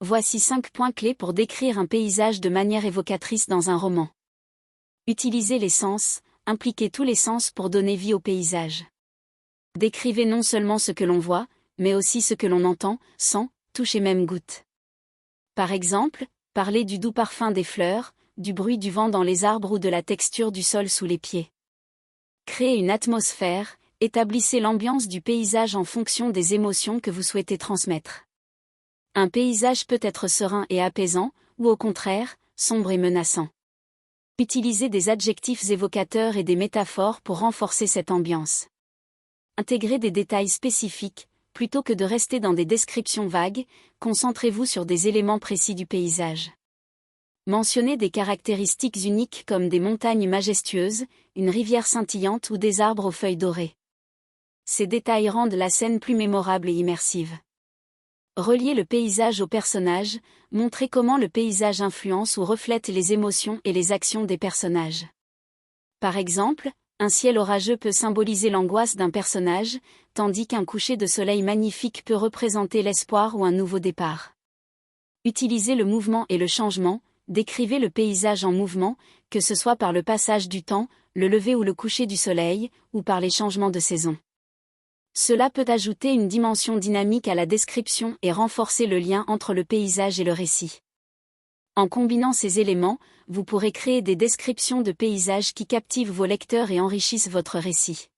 Voici 5 points clés pour décrire un paysage de manière évocatrice dans un roman. Utilisez les sens, impliquez tous les sens pour donner vie au paysage. Décrivez non seulement ce que l'on voit, mais aussi ce que l'on entend, sent, touche et même goûte. Par exemple, parlez du doux parfum des fleurs, du bruit du vent dans les arbres ou de la texture du sol sous les pieds. Créez une atmosphère, établissez l'ambiance du paysage en fonction des émotions que vous souhaitez transmettre. Un paysage peut être serein et apaisant, ou au contraire, sombre et menaçant. Utilisez des adjectifs évocateurs et des métaphores pour renforcer cette ambiance. Intégrez des détails spécifiques, plutôt que de rester dans des descriptions vagues, concentrez-vous sur des éléments précis du paysage. Mentionnez des caractéristiques uniques comme des montagnes majestueuses, une rivière scintillante ou des arbres aux feuilles dorées. Ces détails rendent la scène plus mémorable et immersive. Reliez le paysage au personnage, montrez comment le paysage influence ou reflète les émotions et les actions des personnages. Par exemple, un ciel orageux peut symboliser l'angoisse d'un personnage, tandis qu'un coucher de soleil magnifique peut représenter l'espoir ou un nouveau départ. Utilisez le mouvement et le changement, décrivez le paysage en mouvement, que ce soit par le passage du temps, le lever ou le coucher du soleil, ou par les changements de saison. Cela peut ajouter une dimension dynamique à la description et renforcer le lien entre le paysage et le récit. En combinant ces éléments, vous pourrez créer des descriptions de paysages qui captivent vos lecteurs et enrichissent votre récit.